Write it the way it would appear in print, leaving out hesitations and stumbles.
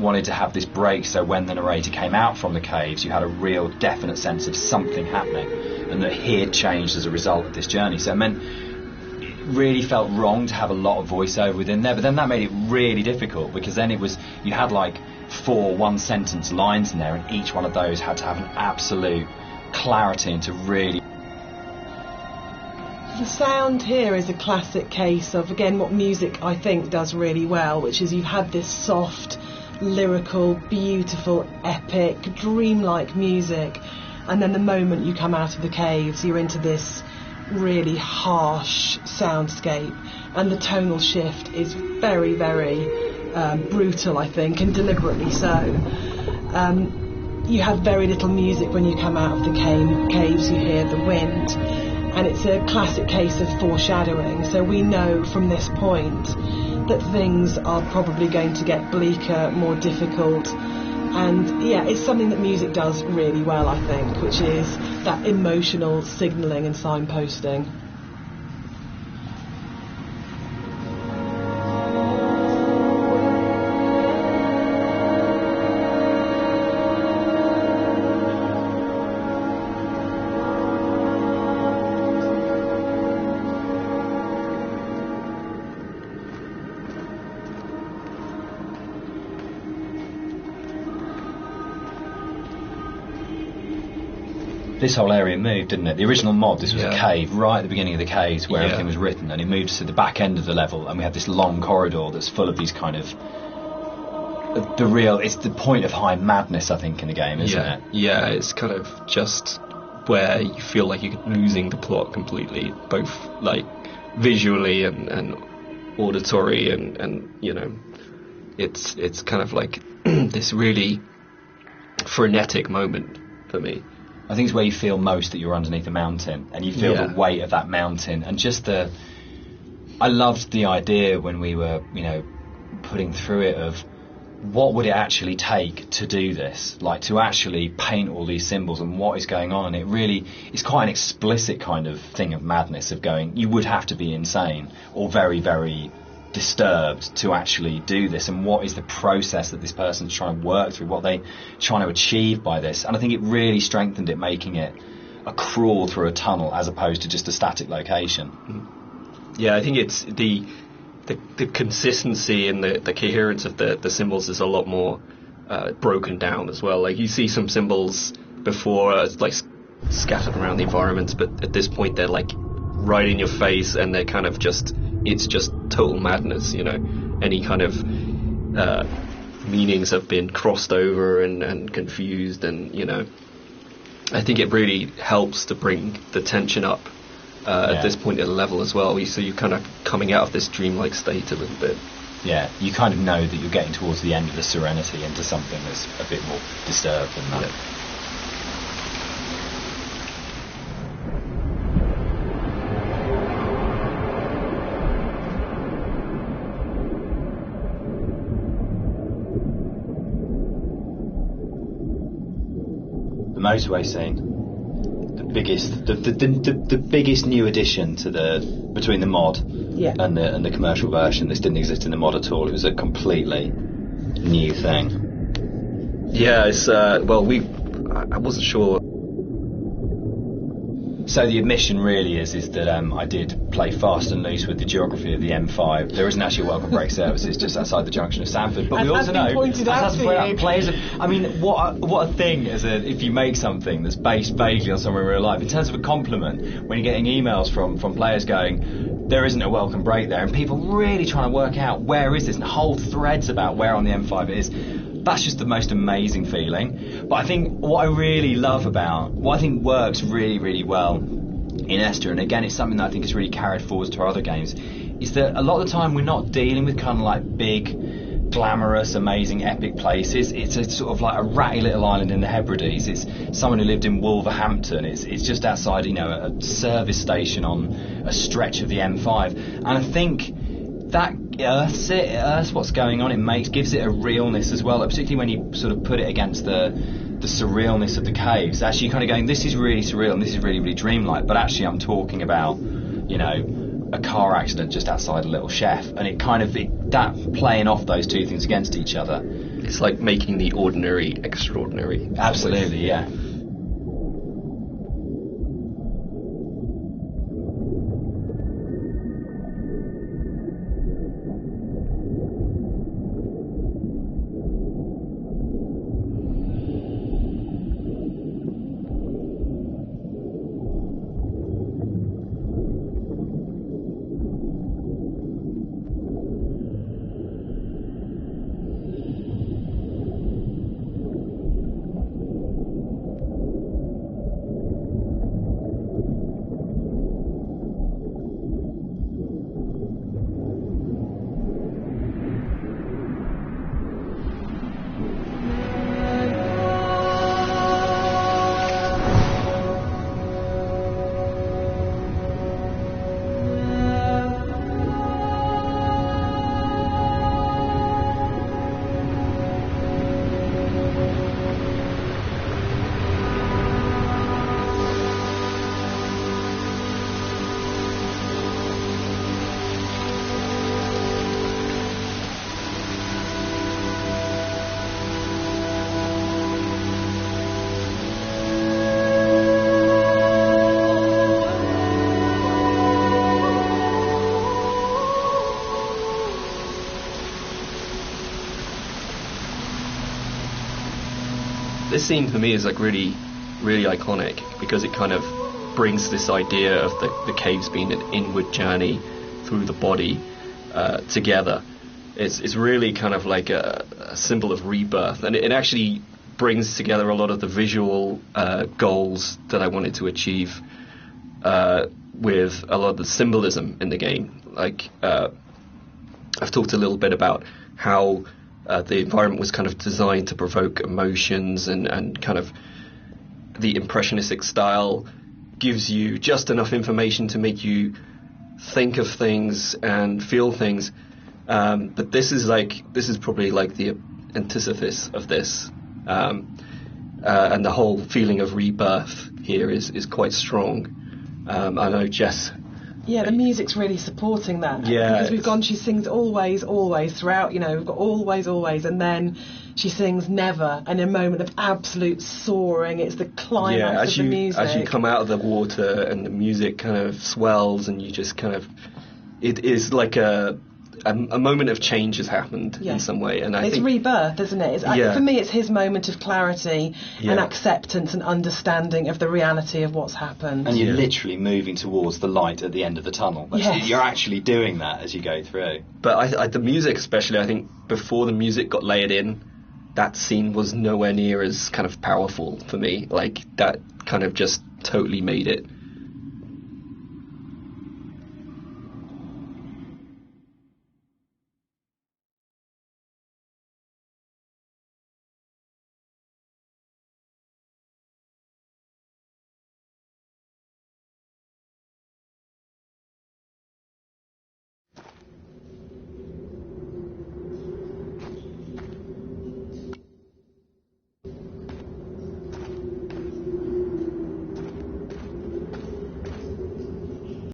wanted to have this break, so when the narrator came out from the caves, you had a real definite sense of something happening, and that he had changed as a result of this journey. So it meant it really felt wrong to have a lot of voiceover within there, but then that made it really difficult, because then you had like 4 one-sentence lines in there, and each one of those had to have an absolute clarity and to really... The sound here is a classic case of, again, what music I think does really well, which is you've had this soft, lyrical, beautiful, epic, dreamlike music, and then the moment you come out of the caves, you're into this really harsh soundscape, and the tonal shift is very, very brutal, I think, and deliberately so. You have very little music when you come out of the caves. You hear the wind, and it's a classic case of foreshadowing. So we know from this point that things are probably going to get bleaker, more difficult, and yeah, it's something that music does really well, I think, which is that emotional signalling and signposting. This whole area moved, didn't it? The original mod, this was a cave right at the beginning of the caves where everything was written, and it moved to the back end of the level, and we have this long corridor that's full of these kind of it's the point of high madness, I think, in the game, isn't it? Yeah, it's kind of just where you feel like you're losing the plot completely, both like visually and auditory, and you know, it's kind of like this really frenetic moment for me. I think it's where you feel most that you're underneath a mountain, and you feel the weight of that mountain, and just I loved the idea when we were, you know, putting through it of what would it actually take to do this, like to actually paint all these symbols and what is going on. And it really is quite an explicit kind of thing of madness, of going, you would have to be insane or very, very disturbed to actually do this, and what is the process that this person's trying to work through, what they trying to achieve by this. And I think it really strengthened it, making it a crawl through a tunnel as opposed to just a static location. Yeah, I think it's the consistency and the coherence of the symbols is a lot more broken down as well. Like, you see some symbols before like scattered around the environments, but at this point they're like right in your face, and they're kind of just, it's just total madness, you know. Any kind of meanings have been crossed over and confused, and, you know, I think it really helps to bring the tension up at this point in the level as well. So you're kind of coming out of this dreamlike state a little bit. Yeah, you kind of know that you're getting towards the end of the serenity into something that's a bit more disturbed than that. Yeah. Motorway scene, the biggest new addition to between the mod and the commercial version. This didn't exist in the mod at all. It was a completely new thing. Yeah, it's I wasn't sure. So the admission really is that I did play fast and loose with the geography of the M5. There isn't actually a welcome break service. It's just outside the junction of Sanford. But we also know, players. I mean, what a thing if you make something that's based vaguely on somewhere in real life. In terms of a compliment, when you're getting emails from players going, there isn't a welcome break there, and people really trying to work out where is this, and whole threads about where on the M5 it is. That's just the most amazing feeling. But I think what I really love about, what I think works really, really well in Ester, and again it's something that I think is really carried forward to our other games, is that a lot of the time we're not dealing with kind of like big, glamorous, amazing, epic places. It's a sort of like a ratty little island in the Hebrides. It's someone who lived in Wolverhampton. It's just outside, you know, a service station on a stretch of the M5. And I think that earths what's going on. It gives it a realness as well, particularly when you sort of put it against the surrealness of the caves. Actually, you're kind of going, this is really surreal and this is really, really dreamlike, but actually I'm talking about, you know, a car accident just outside a little chef, and that playing off those two things against each other. It's like making the ordinary extraordinary. Absolutely, yeah. This scene for me is like really, really iconic because it kind of brings this idea of the caves being an inward journey through the body together. It's really kind of like a symbol of rebirth, and it actually brings together a lot of the visual goals that I wanted to achieve with a lot of the symbolism in the game. Like I've talked a little bit about how the environment was kind of designed to provoke emotions, and kind of the impressionistic style gives you just enough information to make you think of things and feel things. But this is probably like the antithesis of this, and the whole feeling of rebirth here is quite strong. I know Jess. Yeah, the music's really supporting that. Yeah, because we've gone, she sings always, always throughout, we've got always, always, and then she sings never, and a moment of absolute soaring. It's the climax of the music. As you come out of the water and the music kind of swells, and you just kind of, it is like a moment of change has happened in some way, and I think it's rebirth, isn't it? For me, it's his moment of clarity and acceptance and understanding of the reality of what's happened. And you're literally moving towards the light at the end of the tunnel. You're actually doing that as you go through. But the music, especially, I think before the music got layered in, that scene was nowhere near as kind of powerful for me. Like that kind of just totally made it